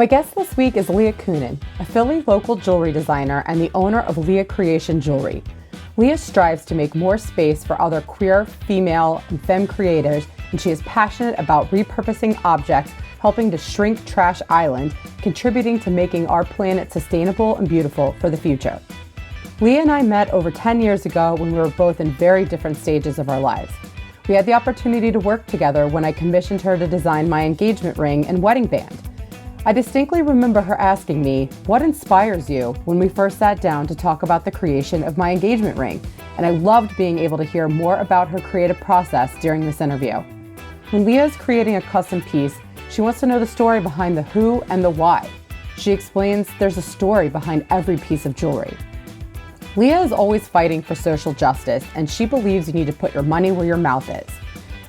My guest this week is Leah Coonan, a Philly local jewelry designer and the owner of Leah Creation Jewelry. Leah strives to make more space for other queer, female, and femme creators, and she is passionate about repurposing objects, helping to shrink Trash Island, contributing to making our planet sustainable and beautiful for the future. Leah and I met over 10 years ago when we were both in very different stages of our lives. We had the opportunity to work together when I commissioned her to design my engagement ring and wedding band. I distinctly remember her asking me, "What inspires you?" when we first sat down to talk about the creation of my engagement ring, and I loved being able to hear more about her creative process during this interview. When Leah is creating a custom piece, she wants to know the story behind the who and the why. She explains there's a story behind every piece of jewelry. Leah is always fighting for social justice, and she believes you need to put your money where your mouth is.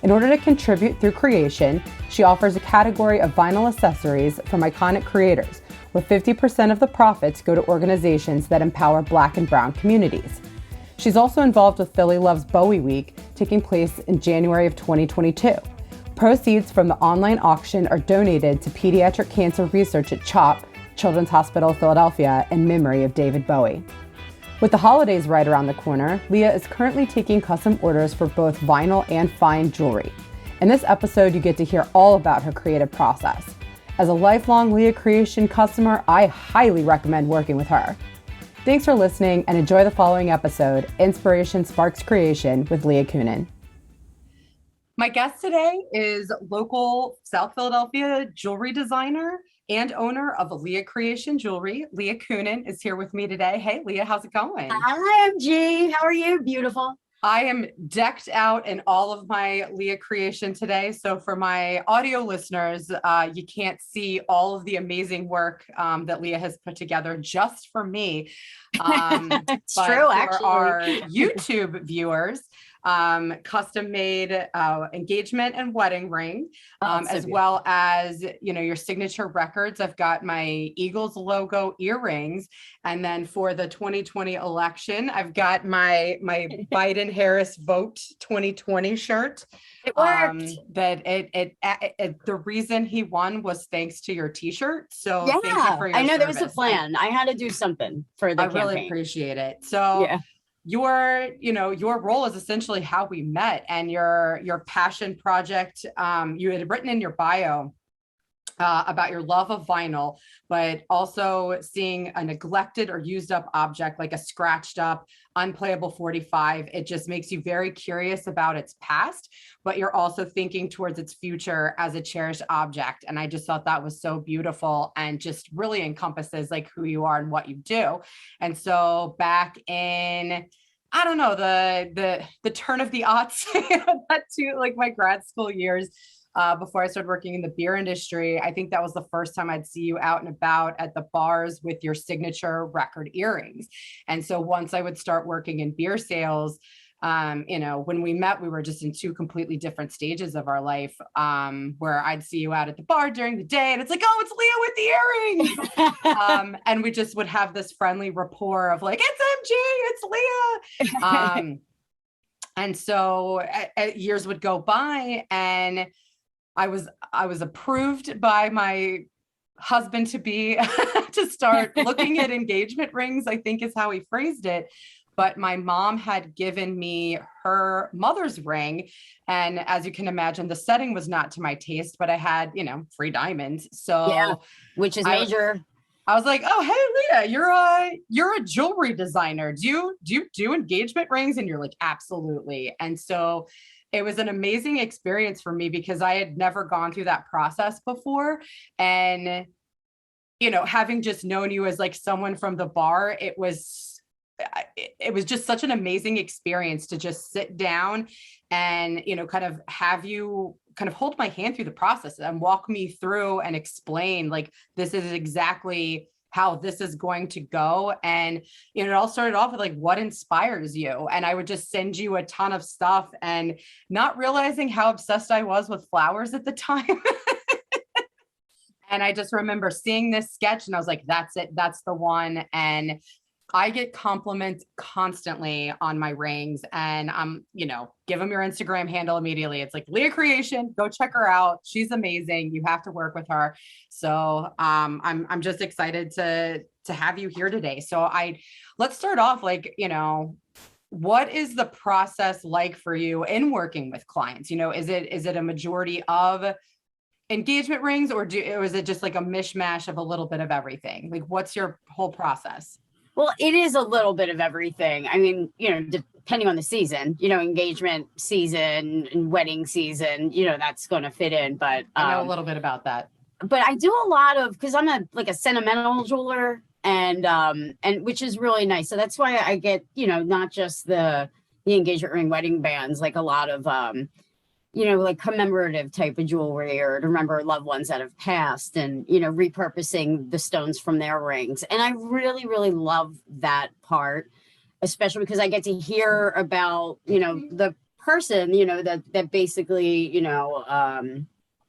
In order to contribute through creation, she offers a category of vinyl accessories from iconic creators, where 50% of the profits go to organizations that empower Black and Brown communities. She's also involved with Philly Loves Bowie Week, taking place in January of 2022. Proceeds from the online auction are donated to pediatric cancer research at CHOP, Children's Hospital of Philadelphia, in memory of David Bowie. With the holidays right around the corner, Leah is currently taking custom orders for both vinyl and fine jewelry. In this episode, you get to hear all about her creative process. As a lifelong Leah Creation customer, I highly recommend working with her. Thanks for listening and enjoy the following episode, Inspiration Sparks Creation with Leah Coonan. My guest today is local South Philadelphia jewelry designer and owner of Leah Creation Jewelry. Leah Coonan is here with me today. Hey, Leah, how's it going? Hi, MG. How are you? Beautiful. I am decked out in all of my Leah creation today. So for my audio listeners, you can't see all of the amazing work that Leah has put together just for me. It's but true, for actually. our YouTube viewers, custom made engagement and wedding ring, as well as, your signature records. I've got my Eagles logo earrings. And then for the 2020 election, I've got my Biden Harris Vote 2020 shirt. It worked. The reason he won was thanks to your t-shirt. So yeah, thank you for your I know service. there was a plan. I had to do something for the campaign. Really appreciate it. So yeah. Your role is essentially how we met, and your passion project. You had written in your bio about your love of vinyl, but also seeing a neglected or used up object like a scratched up, unplayable 45. It just makes you very curious about its past, but you're also thinking towards its future as a cherished object. And I just thought that was so beautiful and just really encompasses like who you are and what you do. And so back in, I don't know, the turn of the aughts, that too, like my grad school years, before I started working in the beer industry, I think that was the first time I'd see you out and about at the bars with your signature record earrings. And so once I would start working in beer sales, when we met, we were just in two completely different stages of our life, where I'd see you out at the bar during the day and it's like, oh, it's Leah with the earrings. And we just would have this friendly rapport of like, it's MG, it's Leah. And so years would go by, and I was approved by my husband to be to start looking at engagement rings, I think is how he phrased it. But my mom had given me her mother's ring. And as you can imagine, the setting was not to my taste, but I had, free diamonds. So yeah, which is major. I was like, oh, hey, Leah, you're a jewelry designer. Do you do engagement rings? And you're like, absolutely. And so it was an amazing experience for me because I had never gone through that process before. And, having just known you as like someone from the bar, it was just such an amazing experience to just sit down and, kind of have you kind of hold my hand through the process and walk me through and explain like, this is exactly how this is going to go. And, it all started off with like, what inspires you? And I would just send you a ton of stuff and not realizing how obsessed I was with flowers at the time. And I just remember seeing this sketch and I was like, that's it. That's the one. And I get compliments constantly on my rings, and give them your Instagram handle immediately. It's like Leah Creation, go check her out. She's amazing. You have to work with her. So I'm just excited to have you here today. So let's start off what is the process like for you in working with clients? Is it a majority of engagement rings, or is it just like a mishmash of a little bit of everything? Like, what's your whole process? Well, it is a little bit of everything. I mean, depending on the season, engagement season and wedding season, that's going to fit in. But I know a little bit about that. But I do a lot of, because I'm a sentimental jeweler, and which is really nice. So that's why I get, not just the engagement ring, wedding bands, like a lot of like commemorative type of jewelry, or to remember loved ones that have passed, and, repurposing the stones from their rings. And I really, really love that part, especially because I get to hear about, the person, that basically,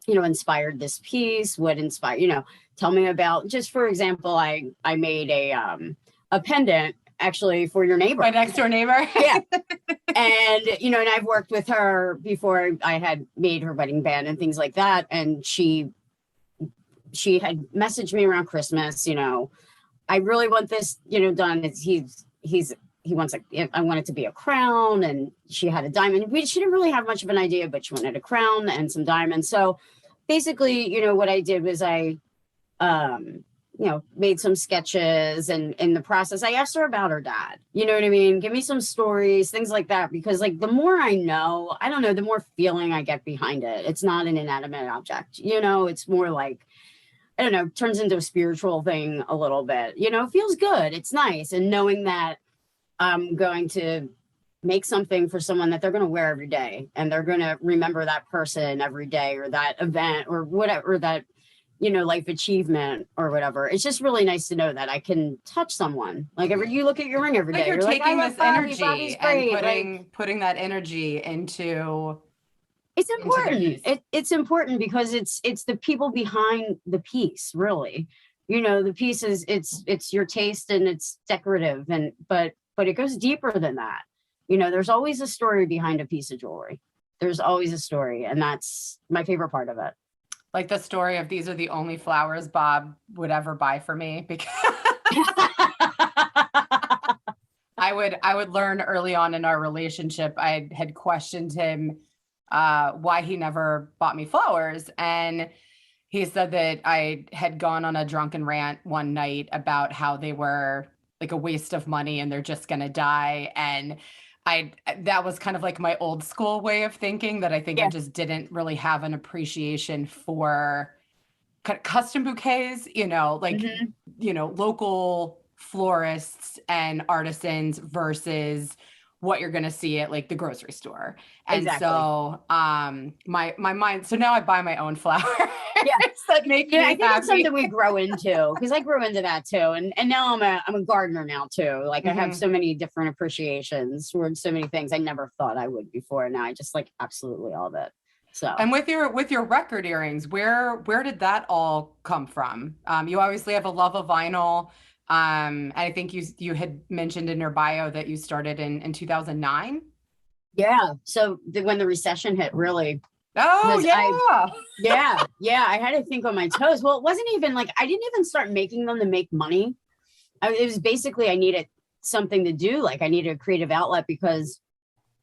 inspired this piece, would inspire, tell me about, just for example, I made a pendant actually for your neighbor. My next door neighbor. Yeah. And, and I've worked with her before. I had made her wedding band and things like that. And she had messaged me around Christmas, I really want this, done. He wants I want it to be a crown, and she had a diamond. She didn't really have much of an idea, but she wanted a crown and some diamonds. So basically, what I did was I, made some sketches, and in the process, I asked her about her dad. You know what I mean? Give me some stories, things like that, because the more I know, I don't know, the more feeling I get behind it. It's not an inanimate object, it's more like, I don't know, turns into a spiritual thing a little bit, it feels good. It's nice. And knowing that I'm going to make something for someone that they're going to wear every day, and they're going to remember that person every day, or that event, or whatever, that, life achievement or whatever. It's just really nice to know that I can touch someone. You look at your ring every day. You're taking this energy and putting that energy into. It's important. It's important because it's the people behind the piece, really. The piece is it's your taste, and it's decorative, but it goes deeper than that. There's always a story behind a piece of jewelry. There's always a story, and that's my favorite part of it. Like the story of, these are the only flowers Bob would ever buy for me, because I would learn early on in our relationship, I had questioned him why he never bought me flowers. And he said that I had gone on a drunken rant one night about how they were like a waste of money and they're just going to die. And that was kind of like my old school way of thinking, that I think I just didn't really have an appreciation for custom bouquets, local florists and artisans versus what you're going to see at like the grocery store. And so my mind, so now I buy my own flowers. That make me I think happy. It's something we grow into, because I grew into that too. And now I'm a gardener now too. I have so many different appreciations towards so many things I never thought I would before. Now I just absolutely all of it. So, and with your record earrings, where did that all come from? You obviously have a love of vinyl. I think you had mentioned in your bio that you started in 2009. Yeah. So when the recession hit, really. Oh yeah. I had to think on my toes. Well, it wasn't even I didn't even start making them to make money. It was basically, I needed something to do. I needed a creative outlet, because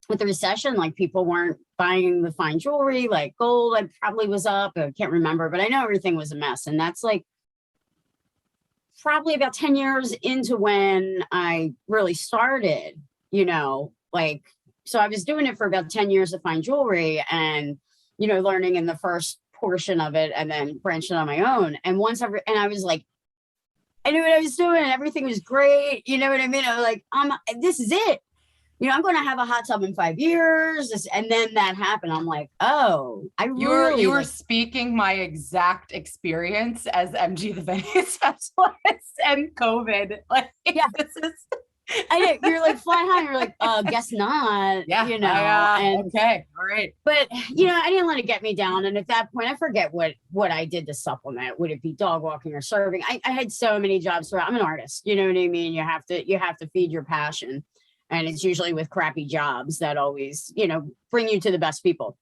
with the recession, people weren't buying the fine jewelry, gold, I probably was up. I can't remember, but I know everything was a mess. And that's probably about 10 years into when I really started, so I was doing it for about 10 years of fine jewelry, and, learning in the first portion of it, and then branching on my own. And I was I knew what I was doing, and everything was great. You know what I mean? I was this is it. I'm going to have a hot tub in 5 years. And then that happened. I'm oh, you were speaking my exact experience as MG, the venue specialist, and COVID. I know you're like fly high. And you're like, guess not. Yeah. You know, and okay. All right. but you know, I didn't let it get me down. And at that point, I forget what I did to supplement. Would it be dog walking or serving? I had so many jobs where I'm an artist. You know what I mean? You have to feed your passion, and it's usually with crappy jobs that always, you know, bring you to the best people.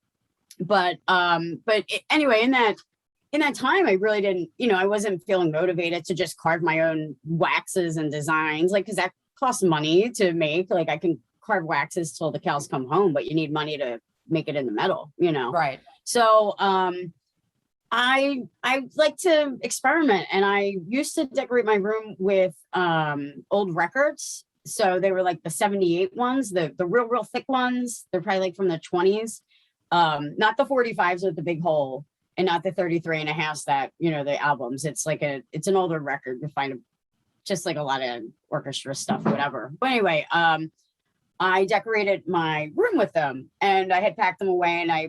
Anyway, in that time, I really didn't, you know, I wasn't feeling motivated to just carve my own waxes and designs, like, because that costs money to make. Like, I can carve waxes till the cows come home, but you need money to make it in the metal, you know? Right. So, I like to experiment, and I used to decorate my room with old records. So they were like the 78 ones, the real thick ones. They're probably like from the 20s. Not the 45s with the big hole, and not the 33 and a half that, you know, the albums. It's like it's an older record. You find just like a lot of orchestra stuff, whatever. But anyway, I decorated my room with them, and I had packed them away, and I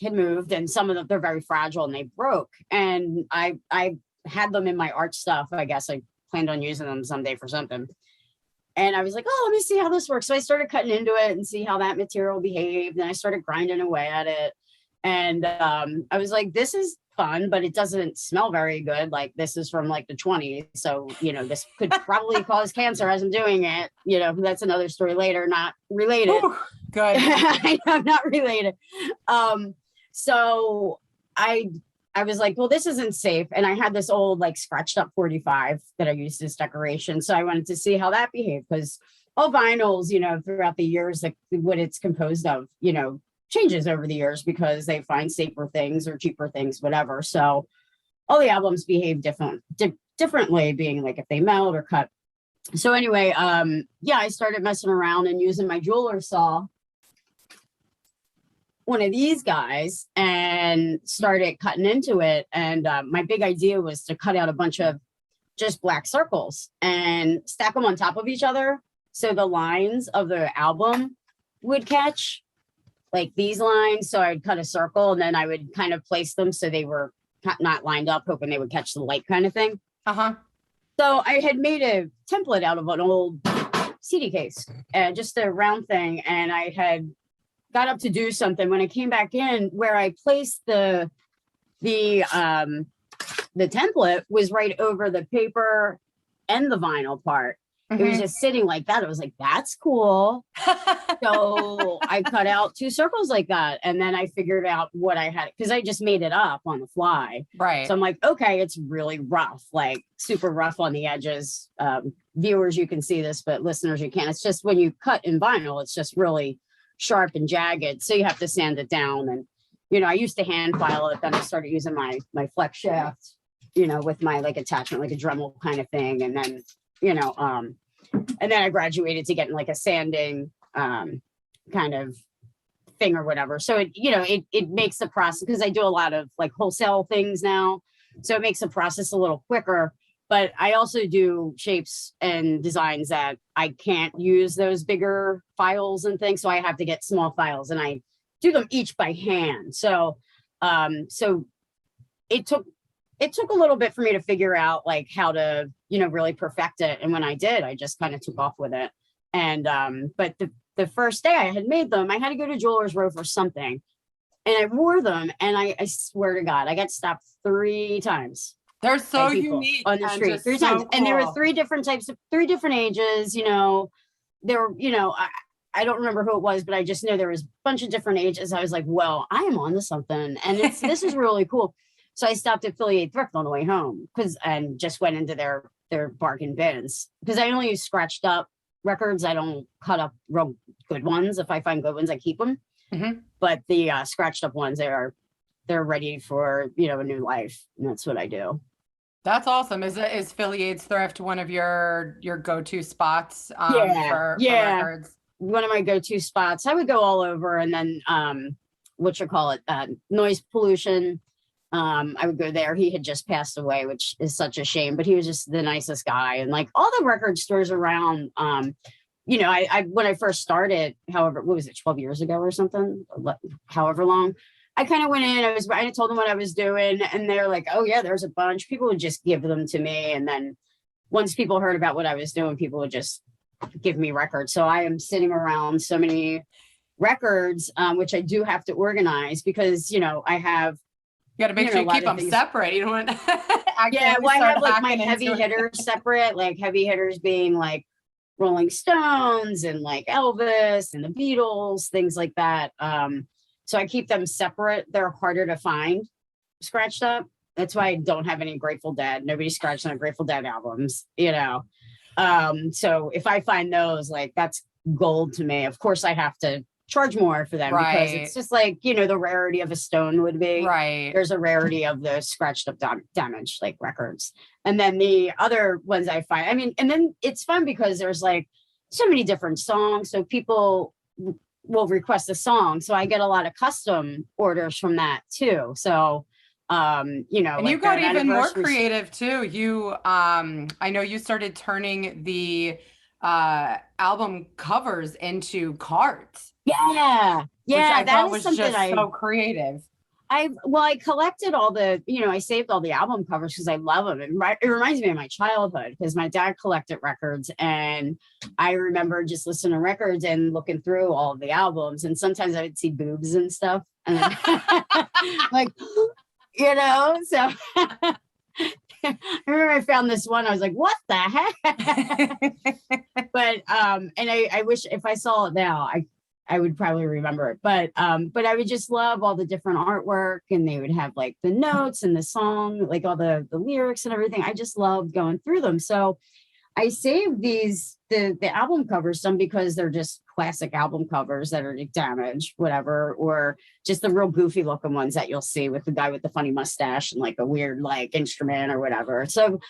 had moved, and some of them, they're very fragile and they broke. And I had them in my art stuff. I guess I planned on using them someday for something. And I was like, oh, let me see how this works. So I started cutting into it and see how that material behaved. And I started grinding away at it. And I was like, this is fun, but it doesn't smell very good. Like, this is from like the 20s. So, you know, this could probably cause cancer as I'm doing it. You know, that's another story later, not related. Ooh, good. I'm not related. So I was like, well, this isn't safe. And I had this old, like, scratched up 45 that I used as decoration. So I wanted to see how that behaved, because all vinyls, you know, throughout the years, like what it's composed of, you know, changes over the years because they find safer things or cheaper things, whatever. So all the albums behave differently, being like if they melt or cut. So anyway, yeah, I started messing around and using my jeweler saw, one of these guys, and started cutting into it. And my big idea was to cut out a bunch of just black circles and stack them on top of each other, so the lines of the album would catch, like these lines. So I'd cut a circle, and then I would kind of place them so they were not lined up, hoping they would catch the light, kind of thing. So I had made a template out of an old CD case, just a round thing, and I had got up to do something. When I came back in, where I placed the template was right over the paper and the vinyl part. It was just sitting like that. I was like, that's cool. So I cut out 2 circles like that. And then I figured out what I had, because I just made it up on the fly. Right. So I'm like, okay, it's really rough, like super rough on the edges. Viewers, you can see this, but listeners, you can't. It's just when you cut in vinyl, it's just really sharp and jagged. So you have to sand it down. And, you know, I used to hand file it. Then I started using my flex shaft, you know, with my like attachment, like a Dremel kind of thing. And then, you know, and then I graduated to getting like a sanding kind of thing or whatever. So it, you know, it makes the process, because I do a lot of like wholesale things now. So it makes the process a little quicker. But I also do shapes and designs that I can't use those bigger files and things. So I have to get small files, and I do them each by hand. So so it took a little bit for me to figure out like how to, you know, really perfect it. And when I did, I just kind of took off with it. And but the first day I had made them, I had to go to Jewelers Row for something, and I wore them, and I swear to God, I got stopped 3 times. They're so unique on the street 3 times. Cool. And there were 3 different types of 3 different ages, you know. There were, you know, I don't remember who it was, but I just know there was a bunch of different ages. I was like, well, I am onto something, and this is really cool. So I stopped at Affiliate Thrift on the way home, and just went into their bargain bins, because I only use scratched up records. I don't cut up real good ones. If I find good ones, I keep them. But the scratched up ones, they're ready for, you know, a new life, and that's what I do. That's awesome. Is Affiliates Thrift one of your go-to spots for records? One of my go-to spots. I would go all over, and then noise pollution. I would go there. He had just passed away, which is such a shame, but he was just the nicest guy. And like all the record stores around, you know, I when I first started, however, what was it, 12 years ago or something, however long, I kind of went in, I told them what I was doing, and they're like, oh yeah, there's a bunch. People would just give them to me. And then once people heard about what I was doing, people would just give me records. So I am sitting around so many records, which I do have to organize because, I have, you got to make sure you keep them separate. You don't want yeah, well, I have like my heavy hitters separate, like heavy hitters being like Rolling Stones and like Elvis and the Beatles, things like that. So I keep them separate. They're harder to find scratched up. That's why I don't have any Grateful Dead. Nobody scratched on Grateful Dead albums, So if I find those, like, that's gold to me. Of course, I have to charge more for them because it's just like, the rarity of a Stone would be. Right. There's a rarity of the scratched up damaged like records. And then the other ones I find, and then it's fun because there's like so many different songs. So people will request a song. So I get a lot of custom orders from that too. So and like you got even more creative too. You I know you started turning the album covers into cards. Yeah, which I thought was just so creative. I collected all the, I saved all the album covers because I love them. It reminds me of my childhood because my dad collected records, and I remember just listening to records and looking through all of the albums, and sometimes I would see boobs and stuff, and like, so I remember I found this one. I was like, what the heck? But and I wish if I saw it now, I would probably remember it. But I would just love all the different artwork, and they would have like the notes and the song, like all the lyrics and everything. I just loved going through them. So I saved the album covers, some because they're just classic album covers that are damaged, whatever, or just the real goofy looking ones that you'll see with the guy with the funny mustache and like a weird like instrument or whatever. So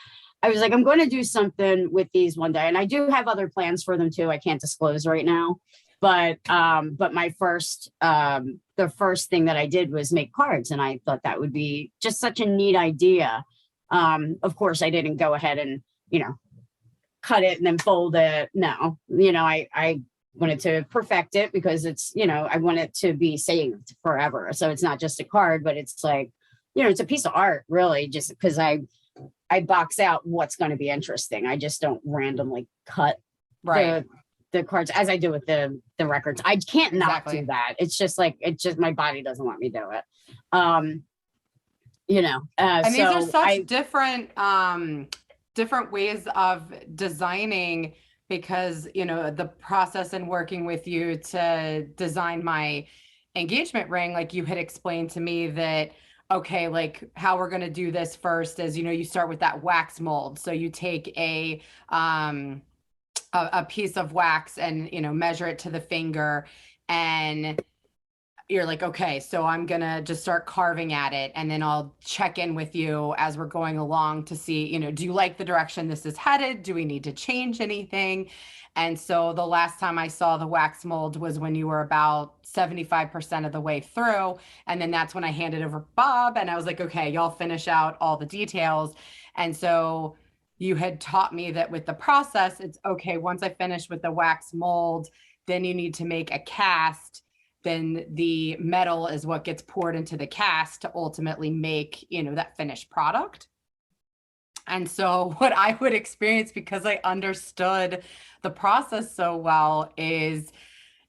I was like, I'm going to do something with these one day. And I do have other plans for them too. I can't disclose right now. But my first, the first thing that I did was make cards, and I thought that would be just such a neat idea. Of course, I didn't go ahead and, cut it and then fold it. No, I wanted to perfect it because it's, I want it to be saved forever. So it's not just a card, but it's like, it's a piece of art, really, just because I box out what's going to be interesting. I just don't randomly cut the cards as I do with the records. I can't not do that. It's just like, my body doesn't let me do it. And these are such different ways of designing, because, the process and working with you to design my engagement ring, like you had explained to me that, okay, like how we're going to do this first is, you start with that wax mold. So you take a piece of wax and, measure it to the finger, and you're like, okay, so I'm going to just start carving at it. And then I'll check in with you as we're going along to see, do you like the direction this is headed? Do we need to change anything? And so the last time I saw the wax mold was when you were about 75% of the way through. And then that's when I handed over Bob, and I was like, okay, y'all finish out all the details. And so you had taught me that with the process, it's okay, once I finish with the wax mold, then you need to make a cast. Then the metal is what gets poured into the cast to ultimately make, that finished product. And so what I would experience, because I understood the process so well, is,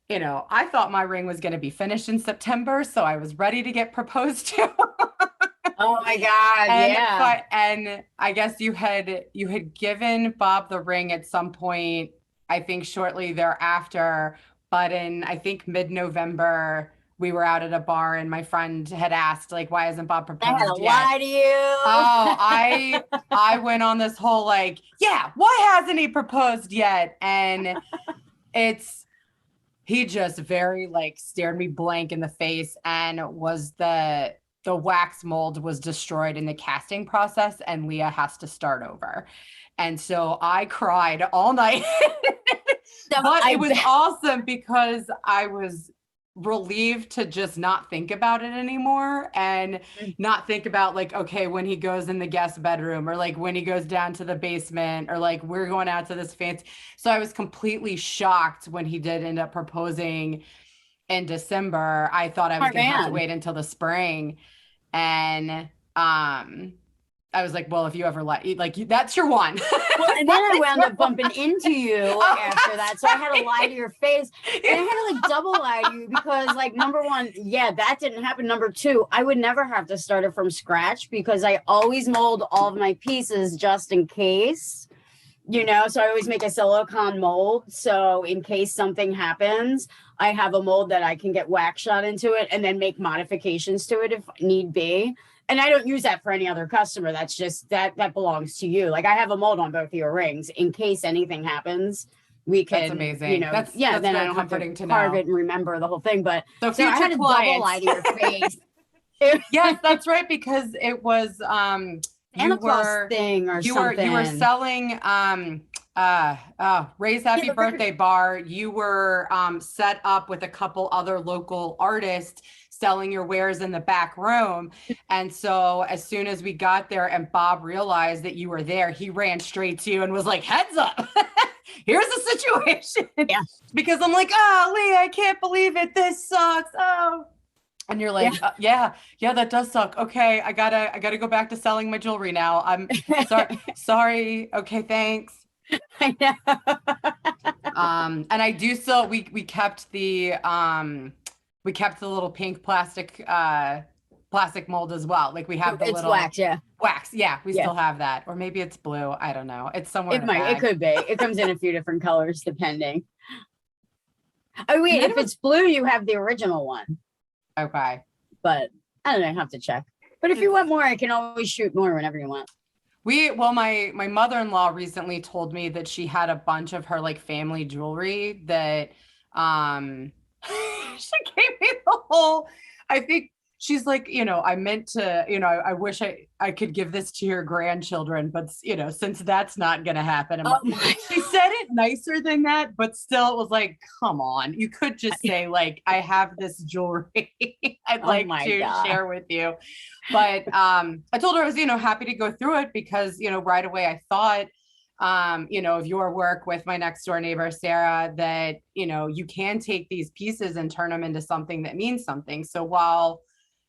I thought my ring was going to be finished in September. So I was ready to get proposed to. Oh my God. Yeah. And I guess you had given Bob the ring at some point, I think shortly thereafter, but in, I think, mid-November, we were out at a bar and my friend had asked, like, why hasn't Bob proposed yet? I had to lie to you. Oh, I went on this whole like, yeah, why hasn't he proposed yet? And he just very like stared me blank in the face, and was the wax mold was destroyed in the casting process, and Leah has to start over. And so I cried all night. But it was awesome because I was relieved to just not think about it anymore, and not think about like, okay, when he goes in the guest bedroom, or like when he goes down to the basement, or like we're going out to this fancy. So I was completely shocked when he did end up proposing in December. I thought I was going to have to wait until the spring. And I was like, well, if you ever that's your one. Well, and then I wound up bumping into you after that. So I had to lie to your face. And I had to like double lie to you because like, number one, yeah, that didn't happen. Number two, I would never have to start it from scratch because I always mold all of my pieces just in case, so I always make a silicone mold. So in case something happens, I have a mold that I can get wax shot into it and then make modifications to it if need be. And I don't use that for any other customer. That's just that belongs to you. Like I have a mold on both of your rings in case anything happens. We can, that's amazing. That's then I don't have to carve it and remember the whole thing. But so I had to double lie to your face. Yes, that's right. Because it was Santa Claus thing or something. You were selling Ray's Happy Birthday Bar. You were set up with a couple other local artists selling your wares in the back room. And so as soon as we got there and Bob realized that you were there, he ran straight to you and was like, heads up, here's the situation. Yeah. Because I'm like, oh, Leah, I can't believe it. This sucks. Oh. And you're like, yeah, that does suck. Okay. I gotta go back to selling my jewelry now. I'm sorry. Okay. Thanks. I know. And I do still, we kept the little pink plastic mold as well. Like we have the little wax. Yeah. Wax. Yeah. We still have that. Or maybe it's blue. I don't know. It's somewhere. It could be. It comes in a few different colors depending. Oh wait, if it's blue, you have the original one. Okay. But I don't know. I have to check. But if you want more, I can always shoot more whenever you want. My mother-in-law recently told me that she had a bunch of her like family jewelry that she gave me the whole, I think she's like, I meant to, I wish I could give this to your grandchildren, but since that's not going to happen. She said it nicer than that, but still it was like, come on, you could just say like, I have this jewelry I'd like to share with you. But I told her I was, happy to go through it because, right away I thought, of your work with my next door neighbor, Sarah, that, you can take these pieces and turn them into something that means something. So while,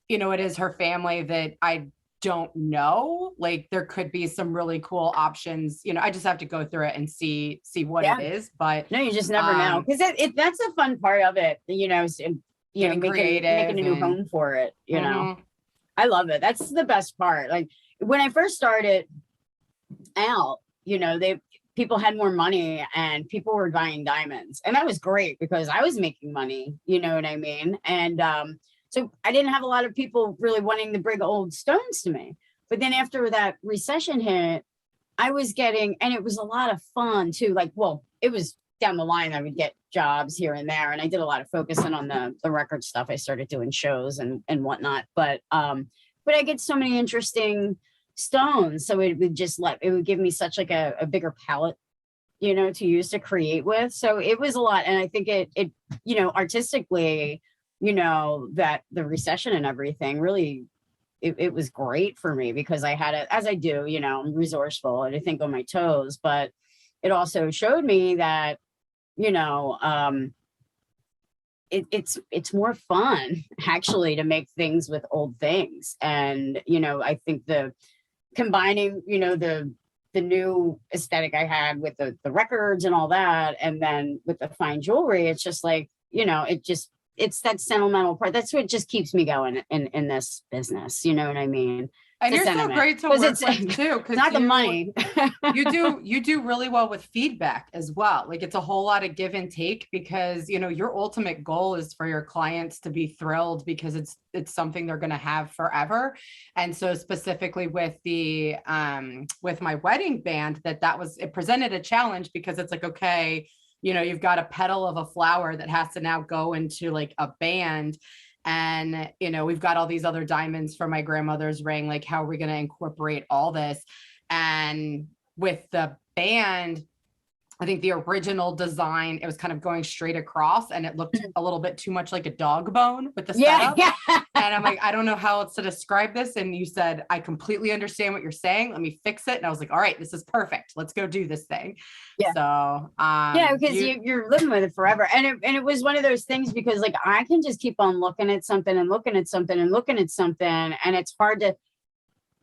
it is her family that I don't know, like there could be some really cool options, I just have to go through it and see what it is. But no, you just never know. Cause that's a fun part of it, making a new home for it, I love it. That's the best part. Like when I first started out, people had more money and people were buying diamonds, and that was great because I was making money, you know what I mean? And so I didn't have a lot of people really wanting to bring old stones to me. But then after that recession hit, I was getting, and it was a lot of fun too. Like, well, it was down the line, I would get jobs here and there, and I did a lot of focusing on the record stuff. I started doing shows and whatnot, but I get so many interesting stones, so it would give me such like a bigger palette, to use to create with. So it was a lot, and I think it artistically, that the recession and everything really, it was great for me because I had it, as I do, I'm resourceful and I think on my toes, but it also showed me that, it's more fun actually to make things with old things. And, I think combining, the new aesthetic I had with the records and all that, and then with the fine jewelry, it's just like, it's that sentimental part. That's what just keeps me going in this business. You know what I mean? And you're so great to work with too. Because not the money. you do really well with feedback as well. Like it's a whole lot of give and take because, your ultimate goal is for your clients to be thrilled because it's something they're going to have forever. And so specifically with the, with my wedding band, it presented a challenge because it's like, okay, you've got a petal of a flower that has to now go into like a band. And, we've got all these other diamonds from my grandmother's ring. Like, how are we going to incorporate all this? And with the band, I think the original design, it was kind of going straight across and it looked a little bit too much like a dog bone with the setup. Yeah. And I'm like, I don't know how else to describe this. And you said, I completely understand what you're saying. Let me fix it. And I was like, all right, this is perfect. Let's go do this thing. Yeah. So, because you're living with it forever. And it was one of those things because like, I can just keep on looking at something and looking at something and looking at something. And it's hard to,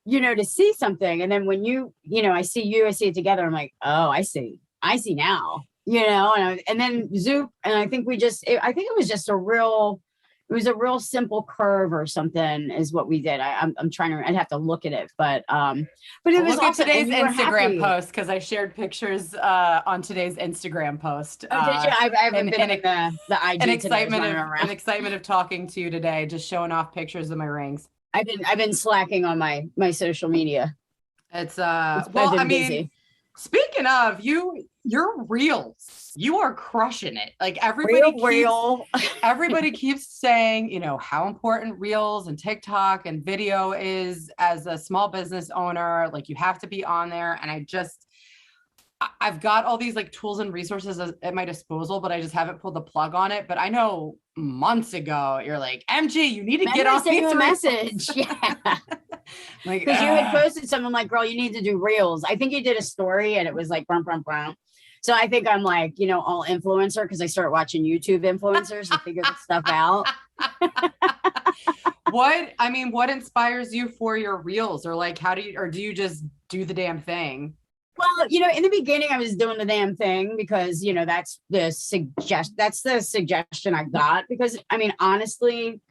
to see something. And then when I see you, I see it together. I'm like, oh, I see now, and then Zoop. And I think I think it was just it was a real simple curve or something is what we did. I'm trying to, I'd have to look at it, but it was look at awesome. today's Instagram post, because I shared pictures on today's Instagram post. Oh, did you? I haven't been in the IG an excitement of talking to you today, just showing off pictures of my rings. I've been slacking on my social media. It's busy. Speaking of your reels, you are crushing it. Like everybody keeps saying, how important reels and TikTok and video is as a small business owner. Like, you have to be on there. And I've got all these like tools and resources at my disposal, but I just haven't pulled the plug on it. But I know months ago, you're like, MG, you need to get off these message. Yeah. Like, because you had posted something like, girl, you need to do reels. I think you did a story and it was like, brum, brum, brum. So I think I'm like, all influencer, because I started watching YouTube influencers to figure this stuff out. What inspires you for your reels? Or like, do you just do the damn thing? Well, in the beginning, I was doing the damn thing because, that's the suggestion I got. Because, honestly,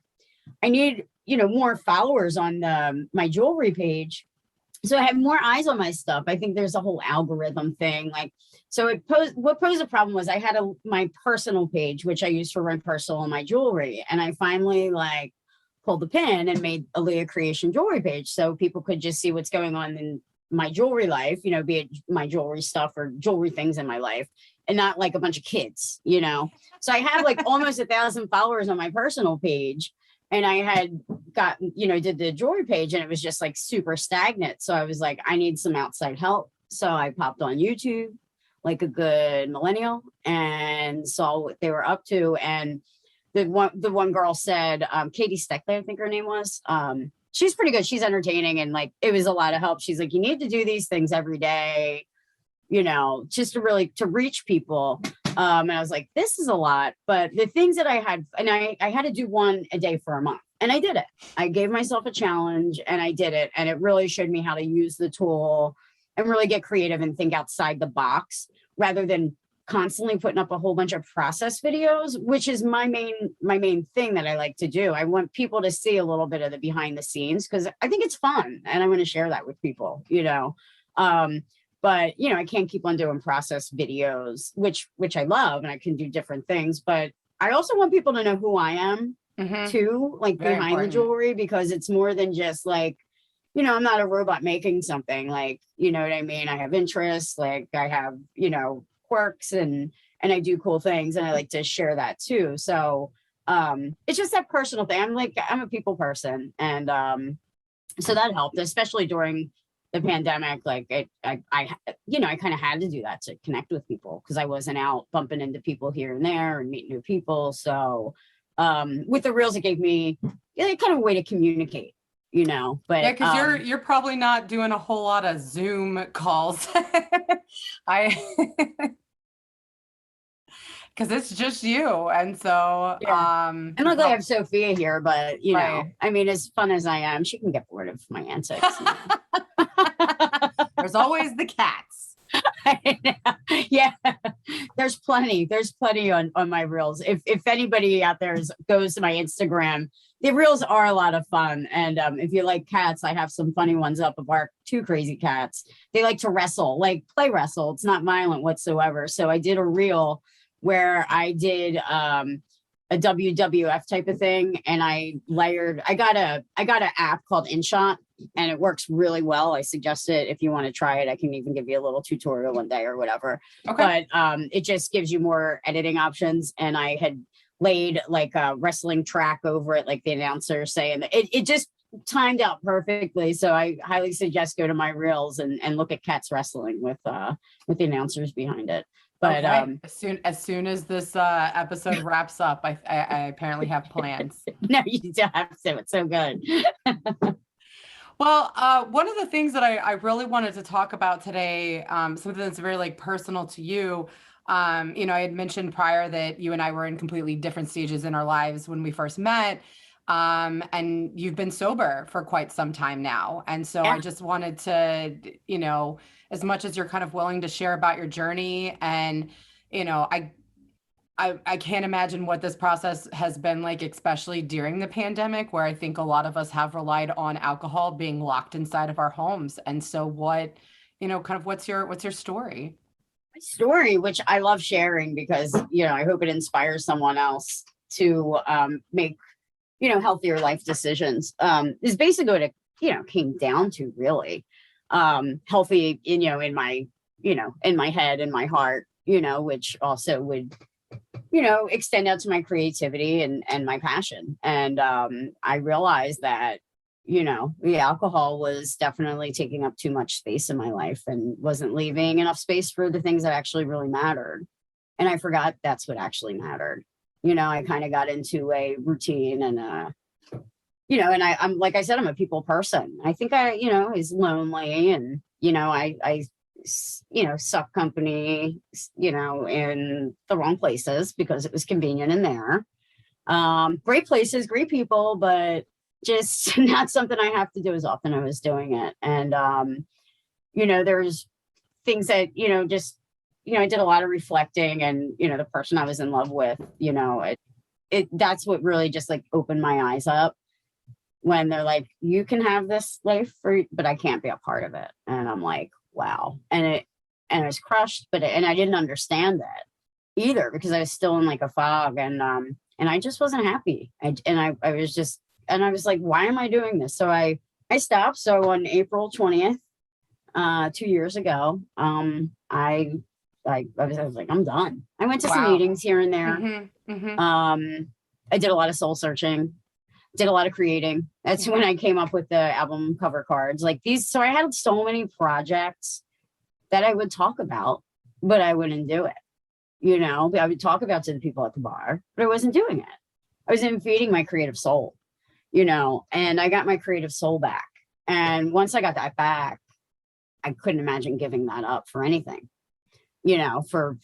I need, more followers on my jewelry page. So I have more eyes on my stuff. I think there's a whole algorithm thing. Like, so what posed a problem was I had my personal page, which I used for my personal and my jewelry. And I finally pulled the pin and made a Leah Creation Jewelry page. So people could just see what's going on in my jewelry life, be it my jewelry stuff or jewelry things in my life, and not like a bunch of kids, So I have almost 1,000 followers on my personal page, and I had gotten, did the jewelry page, and it was just super stagnant. So I was like, I need some outside help. So I popped on YouTube like a good millennial and saw what they were up to. And the one girl said, Katie Steckley, I think her name was, she's pretty good. She's entertaining. And it was a lot of help. She's like, you need to do these things every day, just to reach people. And I was like, this is a lot. But the things that I had, and I had to do one a day for a month. And I did it. I gave myself a challenge and I did it. And it really showed me how to use the tool and really get creative and think outside the box rather than constantly putting up a whole bunch of process videos, which is my main thing that I like to do. I want people to see a little bit of the behind the scenes because I think it's fun and I want to share that with people, but I can't keep on doing process videos, which I love, and I can do different things, but I also want people to know who I am too, Very behind important. the jewelry, because it's more than just I'm not a robot making something, you know what I mean? I have interests, I have, quirks and I do cool things and I like to share that too. So it's just that personal thing. I'm a people person. And so that helped, especially during the pandemic. I kind of had to do that to connect with people because I wasn't out bumping into people here and there and meet new people. So with the reels, it gave me kind of a way to communicate. But yeah, because you're probably not doing a whole lot of Zoom calls. Because it's just you, and so and luckily I have Sophia here, but right. As fun as I am, she can get bored of my antics. There's always the cats. Yeah, there's plenty on my reels. If anybody out there goes to my Instagram, the reels are a lot of fun. And if you like cats, I have some funny ones up of our two crazy cats. They like to wrestle, play wrestle. It's not violent whatsoever. So I did a reel where I did a WWF type of thing, and I got an app called InShot, and it works really well. I suggest it if you want to try it. I can even give you a little tutorial one day or whatever. Okay. But it just gives you more editing options, and I had laid a wrestling track over it, like the announcer saying it just timed out perfectly. So I highly suggest go to my reels and look at cats wrestling with the announcers behind it. But okay. As soon as this episode wraps up, I apparently have plans. No, you don't have to. It's so good. Well, one of the things that I really wanted to talk about today, something that's very personal to you. I had mentioned prior that you and I were in completely different stages in our lives when we first met. And you've been sober for quite some time now. And so Yeah. I just wanted to, as much as you're kind of willing to share about your journey, and, I can't imagine what this process has been like, especially during the pandemic, where I think a lot of us have relied on alcohol being locked inside of our homes. And so what's your story? My story, which I love sharing because, I hope it inspires someone else to make, healthier life decisions, is basically what it, came down to, really. Healthy, in my, in my head and my heart, which also would, extend out to my creativity and my passion. And I realized that, the alcohol was definitely taking up too much space in my life and wasn't leaving enough space for the things that actually really mattered. And I forgot that's what actually mattered. I kind of got into a routine and, and I'm, like I said, I'm a people person. I think I is lonely and, I suck company, in the wrong places because it was convenient in there. Great places, great people, but just not something I have to do as often I was doing it. And, there's things that, I did a lot of reflecting and, the person I was in love with, that's what really just like opened my eyes up when they're like, you can have this life but I can't be a part of it. And I'm like, wow. And I was crushed, and I didn't understand that either because I was still in like a fog and I just wasn't happy. I was like, why am I doing this? So I stopped. So on April 20th, 2 years ago, I was like, I'm done. I went to some meetings here and there. Mm-hmm, mm-hmm. I did a lot of soul searching, did a lot of creating. That's when I came up with the album cover cards like these. So I had so many projects that I would talk about, but I wouldn't do it. I would talk about to the people at the bar, but I wasn't doing it. I wasn't feeding my creative soul, and I got my creative soul back. And once I got that back, I couldn't imagine giving that up for anything, for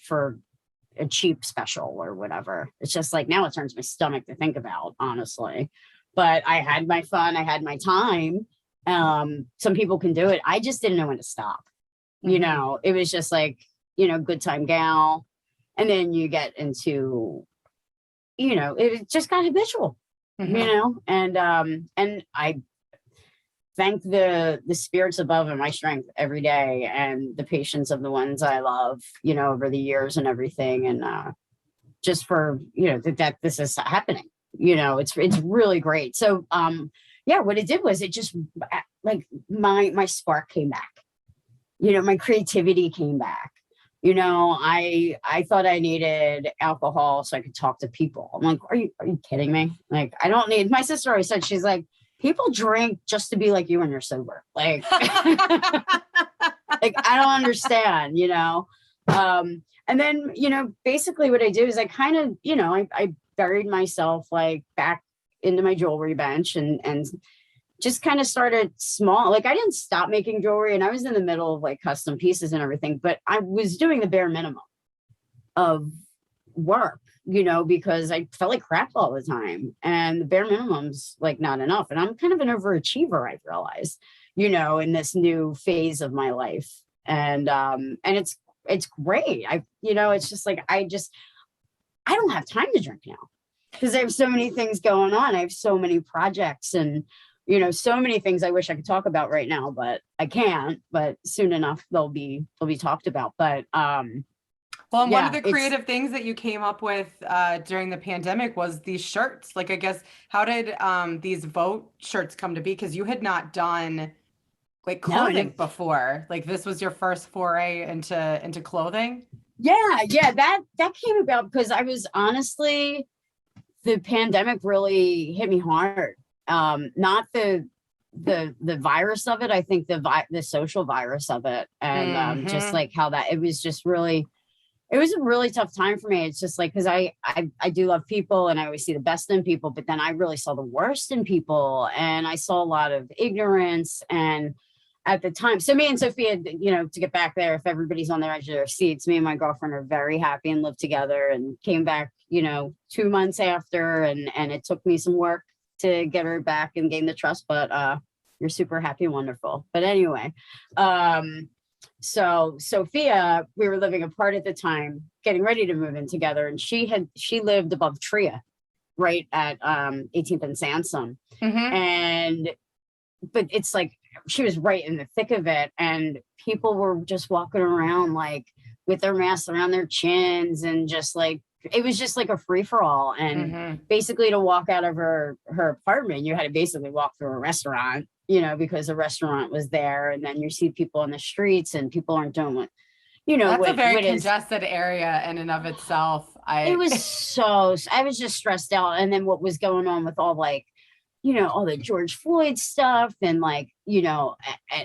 a cheap special or whatever. It's just like, now it turns my stomach to think about, honestly. But I had my fun. I had my time. Some people can do it. I just didn't know when to stop. Mm-hmm. It was just like, good time gal. And then you get into, it just got habitual, Mm-hmm. and I thank the spirits above and my strength every day and the patience of the ones I love, over the years and everything. And just for, that this is happening, it's really great. So, what it did was it just like my spark came back, my creativity came back. I thought I needed alcohol so I could talk to people. I'm like, are you kidding me? Like, I don't need, my sister always said, she's like, people drink just to be like you when you're sober. Like, like I don't understand, and then, basically what I do is I kind of, I buried myself like back into my jewelry bench and just kind of started small. Like I didn't stop making jewelry and I was in the middle of like custom pieces and everything, but I was doing the bare minimum of work, because I felt like crap all the time and the bare minimum's like not enough. And I'm kind of an overachiever, I've realized, in this new phase of my life. And it's great. It's just like, I don't have time to drink now because I have so many things going on. I have so many projects and, so many things I wish I could talk about right now, but I can't, but soon enough they'll be talked about. But, well, and one of the creative things that you came up with during the pandemic was these shirts. Like, I guess, how did these Vote shirts come to be? Because you had not done like clothing before. Like, this was your first foray into clothing. Yeah, that came about because I was honestly, the pandemic really hit me hard. Not the virus of it. I think the social virus of it, and just like how that it was just really. It was a really tough time for me. It's just like, because I do love people and I always see the best in people, but then I really saw the worst in people and I saw a lot of ignorance. And at the time, so me and Sophia, to get back there, if everybody's on the edge of their seats, me and my girlfriend are very happy and live together and came back, 2 months after. And it took me some work to get her back and gain the trust, but you're super happy and wonderful. But anyway, so Sophia, we were living apart at the time, getting ready to move in together, and she lived above Tria, right at 18th and Sansom. But it's like she was right in the thick of it, and people were just walking around like with their masks around their chins, and just like it was just like a free-for-all. And basically to walk out of her apartment, you had to basically walk through a restaurant, you know, because the restaurant was there. And then you see people on the streets, and people aren't doing what, you know, that's a very congested area in and of itself. I was just stressed out. And then what was going on with all, like, you know, all the George Floyd stuff, and like, you know,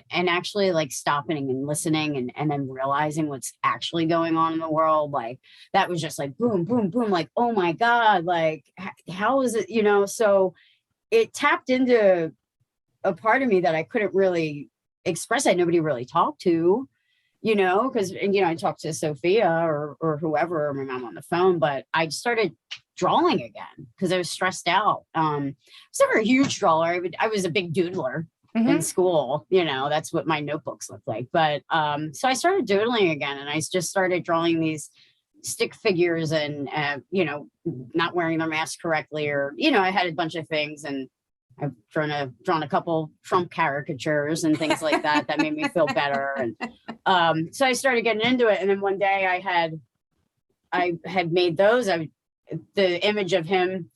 and actually like stopping and listening, and then realizing what's actually going on in the world. Like that was just like boom, boom, boom. Like, oh my God, like how is it, you know? So it tapped into a part of me that I couldn't really express. I had nobody really talked to, you know, because, you know, I talked to Sophia or whoever, or my mom on the phone, but I started drawing again because I was stressed out. I was never a huge drawer. I was a big doodler in school, you know, that's what my notebooks look like. But so I started doodling again, and I just started drawing these stick figures, and you know, not wearing their mask correctly, or, you know, I had a bunch of things, and I've drawn a couple Trump caricatures and things like that that made me feel better. And so I started getting into it. And then one day I had made those, the image of him,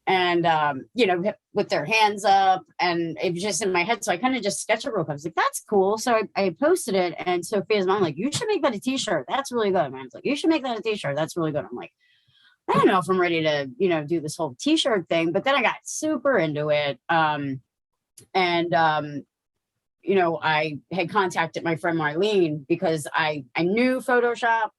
and you know, with their hands up, and it was just in my head. So I kind of just sketched it real quick. I was like, that's cool. So I posted it, and Sophia's mom like, you should make that a t-shirt. That's really good. My mom's like, you should make that a t-shirt. That's really good. I'm like, I don't know if I'm ready to, you know, do this whole t-shirt thing. But then I got super into it. You know, I had contacted my friend Marlene because I knew Photoshop,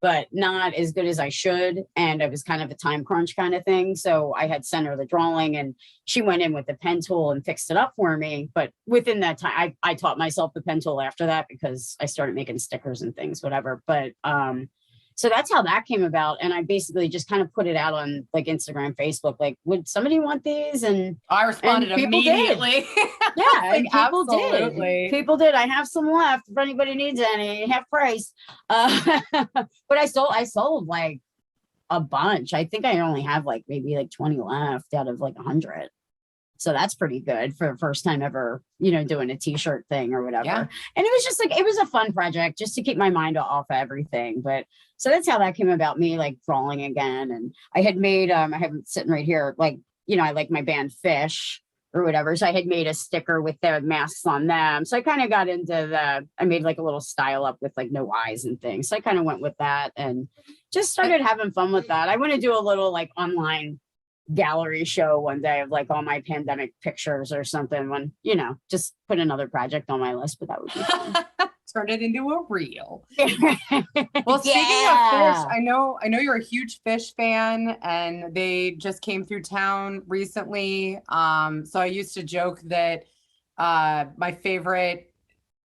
but not as good as I should. And it was kind of a time crunch kind of thing. So I had sent her the drawing, and she went in with the pen tool and fixed it up for me. But within that time, I taught myself the pen tool after that, because I started making stickers and things, whatever. But so that's how that came about. And I basically just kind of put it out on like Instagram, Facebook, like, would somebody want these? And I responded immediately. Yeah, and people did. People did. I have some left if anybody needs any, half price. But I sold like a bunch. I think I only have like maybe like 20 left out of like 100. So that's pretty good for the first time ever, you know, doing a t-shirt thing or whatever. Yeah. And it was just like, it was a fun project just to keep my mind off of everything. But so that's how that came about, me like drawing again. And I had made, I have it sitting right here, like, you know, I like my band Fish or whatever. So I had made a sticker with the masks on them. So I kind of got into I made like a little style up with like no eyes and things. So I kind of went with that and just started having fun with that. I want to do a little like online gallery show one day of like all my pandemic pictures or something, when, you know, just put another project on my list, but that would be fun. Turn it into a reel. Well, speaking of Fish, I know you're a huge Fish fan, and they just came through town recently. So I used to joke that my favorite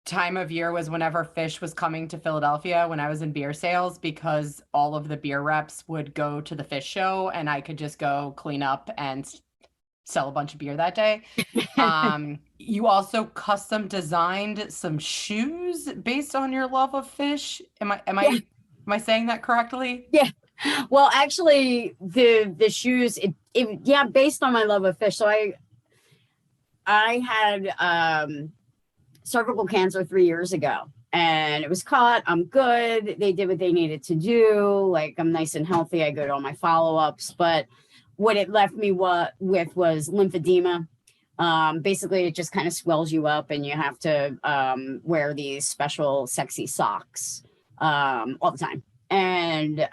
time of year was whenever Fish was coming to Philadelphia when I was in beer sales, because all of the beer reps would go to the Fish show and I could just go clean up and sell a bunch of beer that day. You also custom designed some shoes based on your love of Fish. Am I saying that correctly? Yeah. Well, actually the shoes, based on my love of Fish. So I had cervical cancer 3 years ago, and it was caught. I'm good. They did what they needed to do. Like, I'm nice and healthy. I go to all my follow-ups, but what it left me with was lymphedema. Basically, it just kind of swells you up, and you have to wear these special sexy socks all the time. And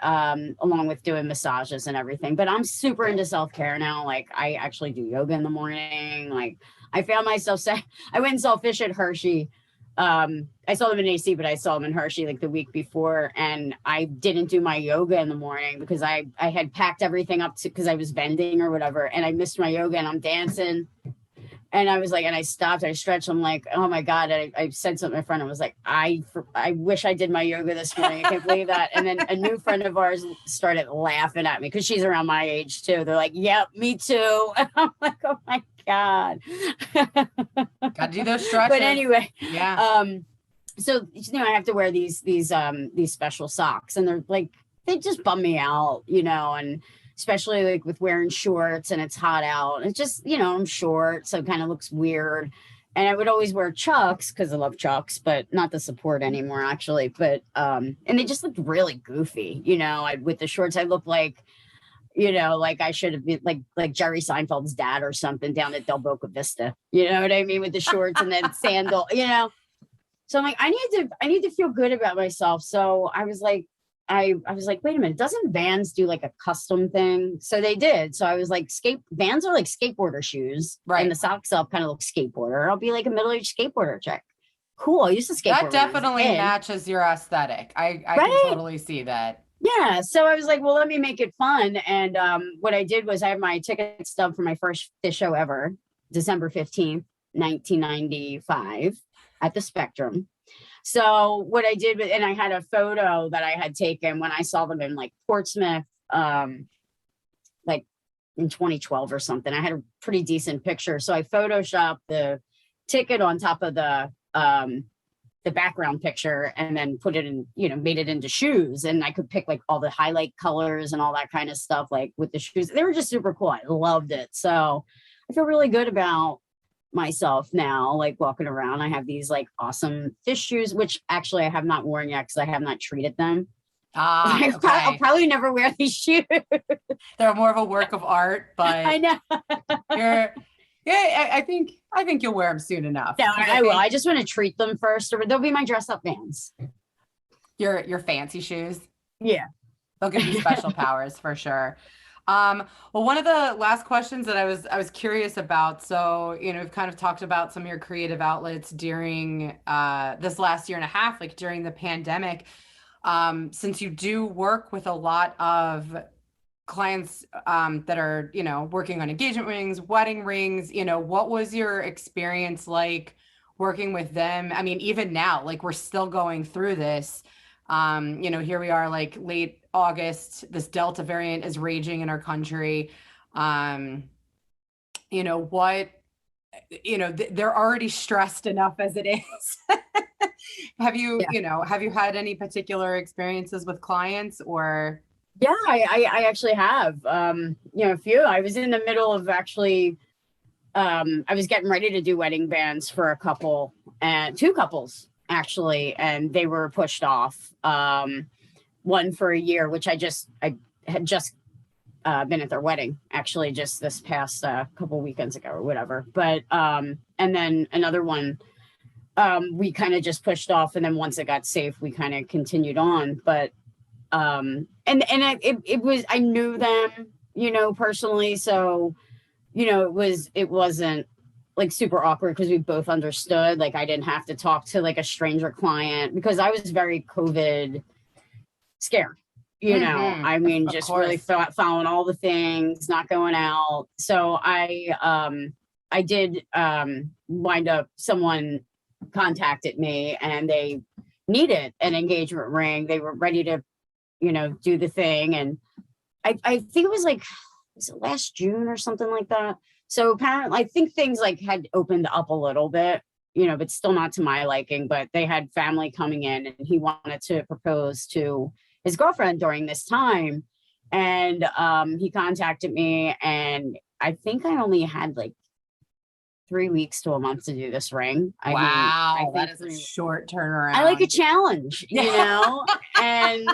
along with doing massages and everything. But I'm super into self-care now. Like, I actually do yoga in the morning. Like, I found myself I went and saw Fish at Hershey. I saw them in AC, but I saw them in Hershey like the week before, and I didn't do my yoga in the morning because I had packed everything up because I was vending or whatever, and I missed my yoga, and I'm dancing. And I was like, and I stopped, I stretched. I'm like, oh my God. I said something to my friend. I was like, I wish I did my yoga this morning. I can't believe that. And then a new friend of ours started laughing at me because she's around my age too. They're like, yep, me too. And I'm like, oh my God. Gotta do those stretches. But anyway, yeah. So I have to wear these special socks, and they're like, they just bum me out, and especially like with wearing shorts and it's hot out. It's just, I'm short, so it kind of looks weird. And I would always wear Chucks because I love Chucks, but not the support anymore, actually. But and they just looked really goofy, with the shorts. I look like, like I should have been like Jerry Seinfeld's dad or something down at Del Boca Vista. You know what I mean? With the shorts and then sandal, So I'm like, I need to feel good about myself. So I was like, wait a minute, doesn't Vans do like a custom thing? So they did. So I was like, Vans are like skateboarder shoes, right? And the socks up kind of look skateboarder. I'll be like a middle-aged skateboarder chick. Cool. I used to skateboard. That definitely matches your aesthetic. I can totally see that. Yeah. So I was like, well, let me make it fun. And what I did was I have my ticket stub for my first fish show ever, December 15th, 1995 at the Spectrum. So what I did, and I had a photo that I had taken when I saw them in like Portsmouth, like in 2012 or something. I had a pretty decent picture. So I photoshopped the ticket on top of the background picture and then put it in, made it into shoes. And I could pick like all the highlight colors and all that kind of stuff, like with the shoes. They were just super cool. I loved it. So I feel really good about myself now, like walking around. I have these like awesome fish shoes, which actually I have not worn yet because I have not treated them. Okay. I'll probably never wear these shoes. They're more of a work of art, but I know. I think you'll wear them soon enough. No, I will. I just want to treat them first, or they'll be my dress up Vans. Your fancy shoes. Yeah. They'll give you special powers for sure. Well, one of the last questions that I was curious about, so, we've kind of talked about some of your creative outlets during this last year and a half, like during the pandemic, since you do work with a lot of clients that are, working on engagement rings, wedding rings, what was your experience like working with them? I mean, even now, like we're still going through this. Here we are like late August, this Delta variant is raging in our country. They're already stressed enough as it is. Have you had any particular experiences with clients or? Yeah, I actually have, a few. I was in the middle of actually, I was getting ready to do wedding bands for a couple and two couples actually, and they were pushed off. One for a year, which I had just been at their wedding actually just this past couple weekends ago or whatever. But and then another one we kind of just pushed off, and then once it got safe, we kind of continued on. But it was, I knew them, personally, so it wasn't like super awkward because we both understood. Like I didn't have to talk to like a stranger client because I was very COVID scared, I mean, just really following all the things, not going out. So I did wind up, someone contacted me and they needed an engagement ring. They were ready to, do the thing. And I think it was like, was it last June or something like that? So apparently I think things like had opened up a little bit, but still not to my liking, but they had family coming in and he wanted to propose to his girlfriend during this time. And he contacted me, and I think I only had like 3 weeks to a month to do this ring. Wow, that is a short turnaround. I like a challenge, and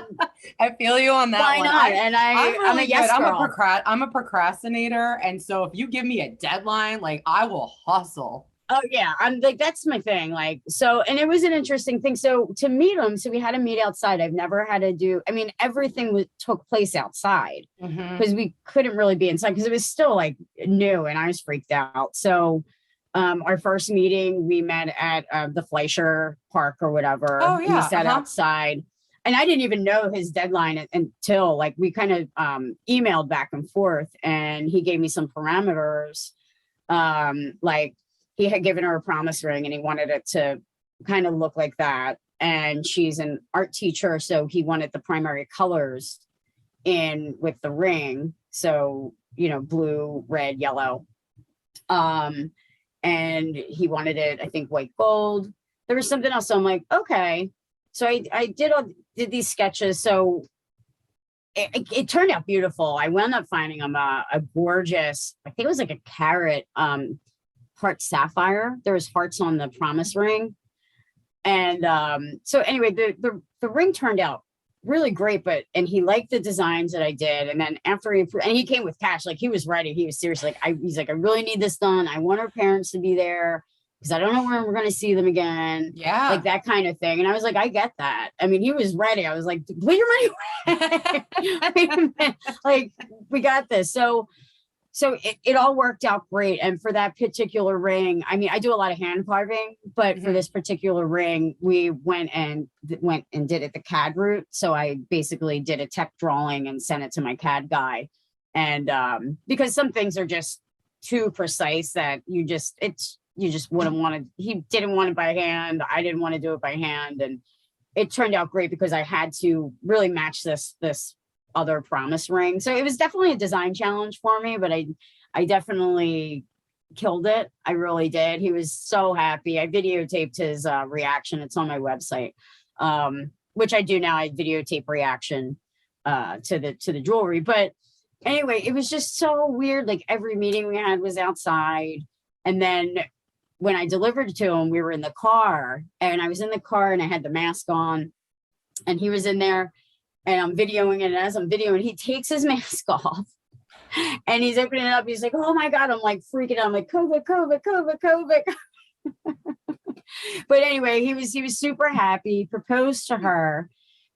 I feel you on that. Why one. not? And I'm a yes girl. I'm a procrastinator, and so if you give me a deadline, like I will hustle. Oh yeah, I'm like, that's my thing. Like, so, and it was an interesting thing. So to meet him, so we had to meet outside. I've never had to do, I mean, everything took place outside because we couldn't really be inside because it was still like new and I was freaked out. So our first meeting, we met at the Fleischer Park or whatever. Oh yeah. We sat outside, and I didn't even know his deadline until like we kind of emailed back and forth, and he gave me some parameters, like he had given her a promise ring and he wanted it to kind of look like that. And she's an art teacher, so he wanted the primary colors in with the ring. So, blue, red, yellow. And he wanted it, I think, white gold. There was something else. So I'm like, okay. So I did these sketches. So it turned out beautiful. I wound up finding him a gorgeous, I think it was like a carat heart sapphire. There was hearts on the promise ring. And so anyway, the ring turned out really great, and he liked the designs that I did. And then after he came with cash, like he was ready. He was serious. Like he's like, I really need this done. I want our parents to be there because I don't know when we're going to see them again. Yeah. Like that kind of thing. And I was like, I get that. I mean, he was ready. I was like, put your money away. Like, we got this. So it all worked out great. And for that particular ring, I mean, I do a lot of hand carving, but for this particular ring, we went and did it the CAD route. So I basically did a tech drawing and sent it to my CAD guy. And because some things are just too precise that you just wouldn't want to, he didn't want it by hand. I didn't want to do it by hand. And it turned out great because I had to really match this other promise ring. So it was definitely a design challenge for me, but I definitely killed it. I really did. He was so happy. I videotaped his reaction. It's on my website, which I do now. I videotape reaction to the jewelry. But anyway, it was just so weird. Like every meeting we had was outside. And then when I delivered it to him, we were in the car, and I was in the car and I had the mask on, and he was in there. And I'm videoing it. And as I'm videoing, he takes his mask off and he's opening it up. He's like, oh my God. I'm like freaking out. I'm like, COVID. But anyway, he was super happy, proposed to her.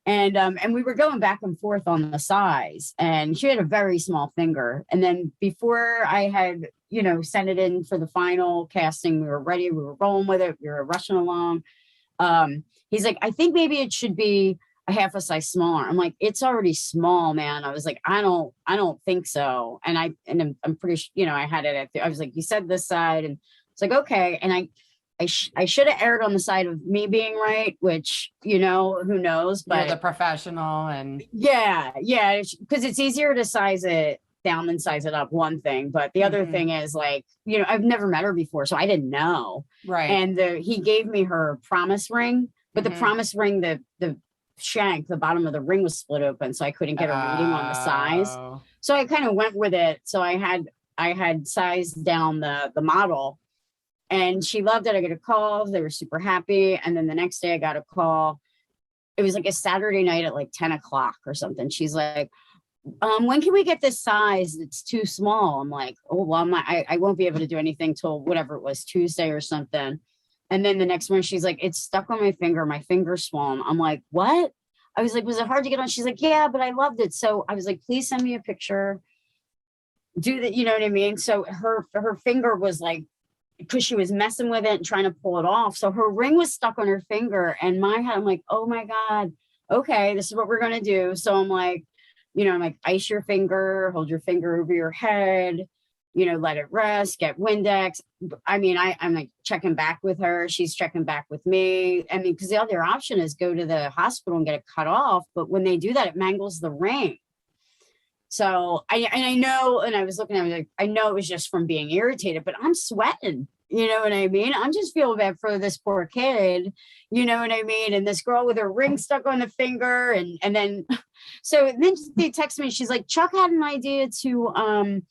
And we were going back and forth on the size, and she had a very small finger. And then before I had, sent it in for the final casting, we were ready. We were rolling with it. We were rushing along. He's like, I think maybe it should be a half a size smaller. I'm like, it's already small, man. I was like, I don't think so. And I'm pretty sure, I had it I was like, you said this side, and it's like, okay. And I should have erred on the side of me being right, which, who knows, but you're the professional. And yeah. Because it's easier to size it down than size it up, one thing. But the other thing is, like, I've never met her before, so I didn't know. Right. And he gave me her promise ring, but the promise ring, the shank, the bottom of the ring was split open, so I couldn't get a reading on the size. So I kind of went with it. So I had sized down the model, and she loved it. I got a call. They were super happy. And then the next day I got a call. It was like a Saturday night at like 10 o'clock or something. She's like, when can we get this size? It's too small. I'm like, oh, well, I won't be able to do anything till whatever it was, Tuesday or something. And then the next morning, she's like, it's stuck on my finger. My finger's swollen. I'm like, what? I was like, was it hard to get on? She's like, yeah, but I loved it. So I was like, please send me a picture. Do that. You know what I mean? So her finger was like, because she was messing with it and trying to pull it off. So her ring was stuck on her finger, and my head, I'm like, oh my God. Okay, this is what we're going to do. So I'm like, ice your finger, hold your finger over your head, let it rest, get Windex. I mean, I'm like checking back with her. She's checking back with me. I mean, because the other option is go to the hospital and get it cut off. But when they do that, it mangles the ring. So I know, and I was looking at it, like, I know it was just from being irritated, but I'm sweating. You know what I mean? I'm just feeling bad for this poor kid. You know what I mean? And this girl with her ring stuck on the finger. And then, so then they text me. She's like, Chuck had an idea to,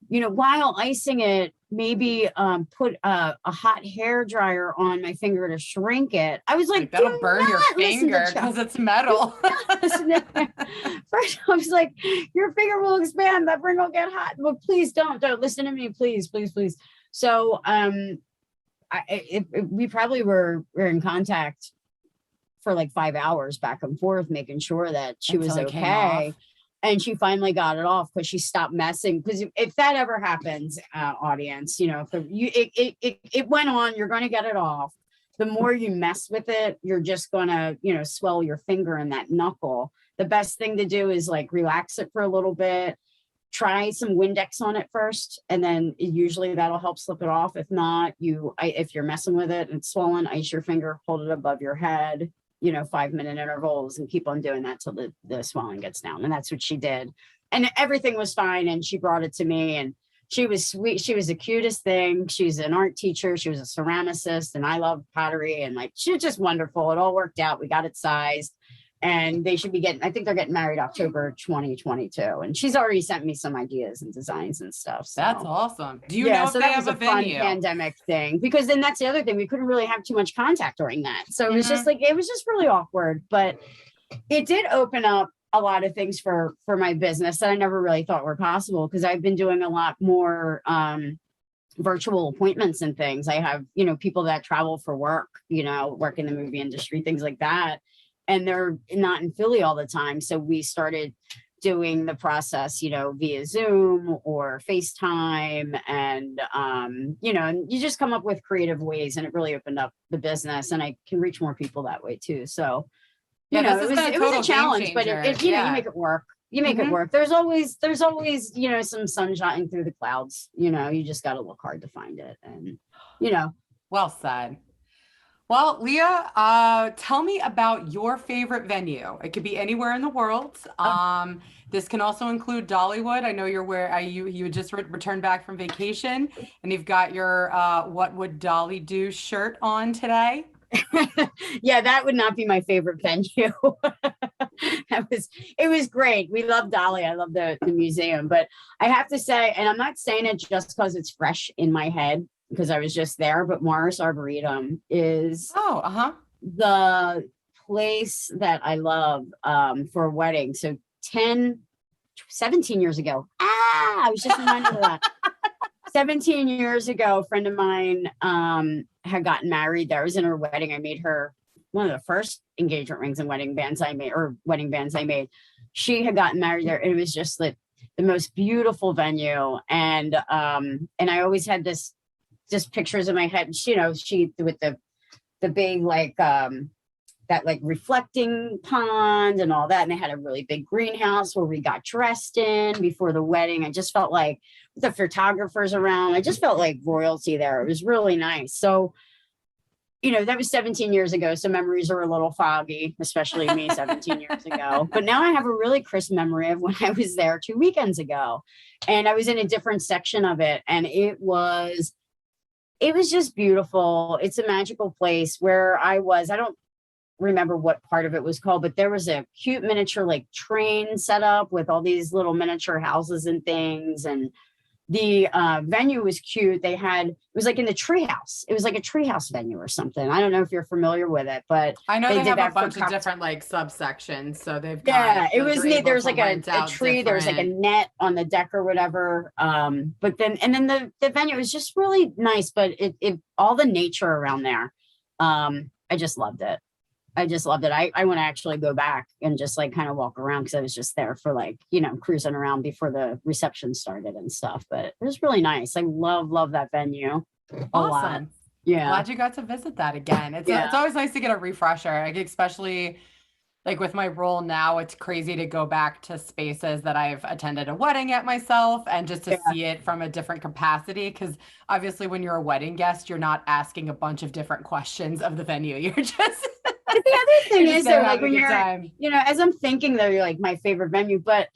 while icing it, maybe put a hot hair dryer on my finger to shrink it. I was like, that'll burn your finger because it's metal. First, I was like, your finger will expand. That ring will get hot. Well, please don't listen to me. Please. So we probably were in contact for like 5 hours back and forth, making sure that she was okay. And she finally got it off because she stopped messing. Because if that ever happens, audience, it went on, you're going to get it off. The more you mess with it, you're just going to, swell your finger and that knuckle. The best thing to do is like relax it for a little bit. Try some Windex on it first, and then usually that'll help slip it off. If not, if you're messing with it and it's swollen, ice your finger, hold it above your head, 5-minute intervals, and keep on doing that till the swelling gets down. And that's what she did. And everything was fine. And she brought it to me, and She was sweet. She was the cutest thing. She's an art teacher. She was a ceramicist, and I love pottery. And like, she was just wonderful. It all worked out. We got it sized, and they should be getting, I think they're getting married October 2022. And she's already sent me some ideas and designs and stuff. So That's awesome. Do you know if so they that have was a fun venue? pandemic thing, because then that's the other thing. We couldn't really have too much contact during that. So it was just like, it was just really awkward, but it did open up a lot of things for my business that I never really thought were possible, because I've been doing a lot more virtual appointments and things. I have, people that travel for work, work in the movie industry, things like that. And they're not in Philly all the time. So we started doing the process, via Zoom or FaceTime. And, and you just come up with creative ways, and it really opened up the business, and I can reach more people that way too. So it was a challenge, but you make it work. You make it work. There's always, some sunshine through the clouds. You just got to look hard to find it. And, Well said. Well, Leah, tell me about your favorite venue. It could be anywhere in the world. This can also include Dollywood. I know you're where you just returned back from vacation, and you've got your What Would Dolly Do shirt on today. Yeah, that would not be my favorite venue. It was great. We love Dolly. I love the museum, but I have to say, and I'm not saying it just because it's fresh in my head, because I was just there, but Morris Arboretum is the place that I love for a wedding. So 17 years ago, I was just reminded of that. 17 years ago, a friend of mine had gotten married there. I was in her wedding. I made her one of the first engagement rings and wedding bands I made. She had gotten married there. It was just like the most beautiful venue. And I always had just pictures in my head. She with the big that reflecting pond and all that. And they had a really big greenhouse where we got dressed in before the wedding. I just felt like, with the photographers around, I just felt like royalty there. It was really nice. So, that was 17 years ago. So memories are a little foggy, especially me 17 years ago. But now I have a really crisp memory of when I was there 2 weekends ago. And I was in a different section of it. And it was just beautiful. It's a magical place where I was. I don't remember what part of it was called, but there was a cute miniature train set up with all these little miniature houses and things. And the venue was cute. It was in the treehouse. It was like a treehouse venue or something. I don't know if you're familiar with it, but I know they have a bunch of different subsections. So they've got, it was neat. There was a tree. There was a net on the deck or whatever. But then the venue was just really nice. But it all the nature around there. I just loved it. I want to actually go back and just kind of walk around, because I was just there for cruising around before the reception started and stuff. But it was really nice. I love that venue a lot. Yeah. Glad you got to visit that again. It's always nice to get a refresher, especially with my role now. It's crazy to go back to spaces that I've attended a wedding at myself, and just to see it from a different capacity. Because obviously when you're a wedding guest, you're not asking a bunch of different questions of the venue. You're just But the other thing is, though, when you're, as I'm thinking, though, you're my favorite venue, but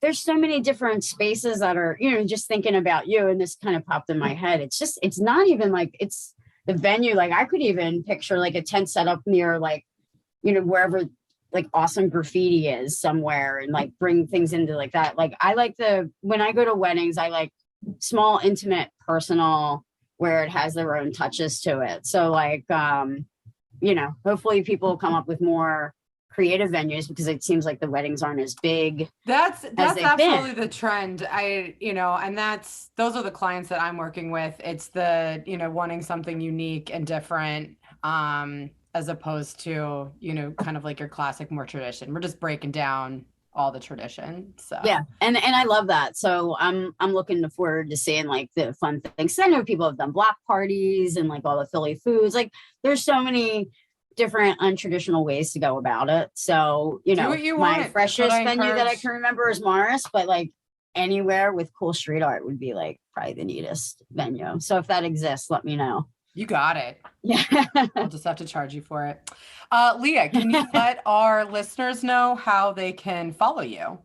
there's so many different spaces that are, just thinking about you, and this kind of popped in my head. It's not even it's the venue. I could even picture a tent set up near wherever awesome graffiti is somewhere, and bring things into that. I when I go to weddings, I like small, intimate, personal, where it has their own touches to it. So hopefully people will come up with more creative venues, because it seems like the weddings aren't as big. That's absolutely the trend. And those are the clients that I'm working with. It's the, wanting something unique and different, as opposed to, kind of your classic, more tradition. We're just breaking down all the tradition. So yeah. And I love that. So I'm looking forward to seeing the fun things. I know people have done block parties and all the Philly foods. There's so many different untraditional ways to go about it. So, my freshest venue that I can remember is Morris, but anywhere with cool street art would be probably the neatest venue. So if that exists, let me know. You got it. Yeah. I'll just have to charge you for it. Leah, can you let our listeners know how they can follow you?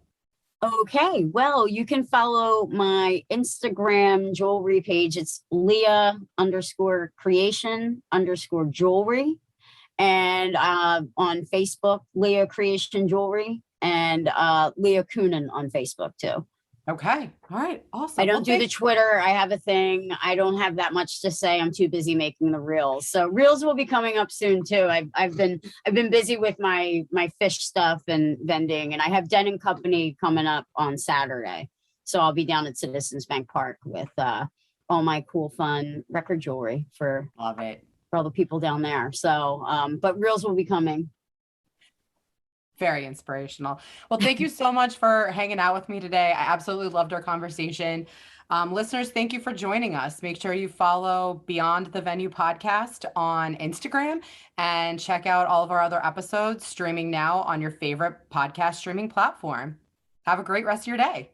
Okay, well, you can follow my Instagram jewelry page. It's Leah underscore creation underscore jewelry. And on Facebook, Leah Creation Jewelry, and Leah Coonan on Facebook too. Okay. All right. I Awesome. don't do the Twitter. I have a thing. I don't have that much to say. I'm too busy making the reels. So reels will be coming up soon too. I've been busy with my fish stuff and vending, and I have Den and Company coming up on Saturday. So I'll be down at Citizens Bank Park with all my cool, fun record jewelry Love it. for all the people down there. So, but reels will be coming. Very inspirational. Well, thank you so much for hanging out with me today. I absolutely loved our conversation. Listeners, thank you for joining us. Make sure you follow Beyond the Venue podcast on Instagram and check out all of our other episodes streaming now on your favorite podcast streaming platform. Have a great rest of your day.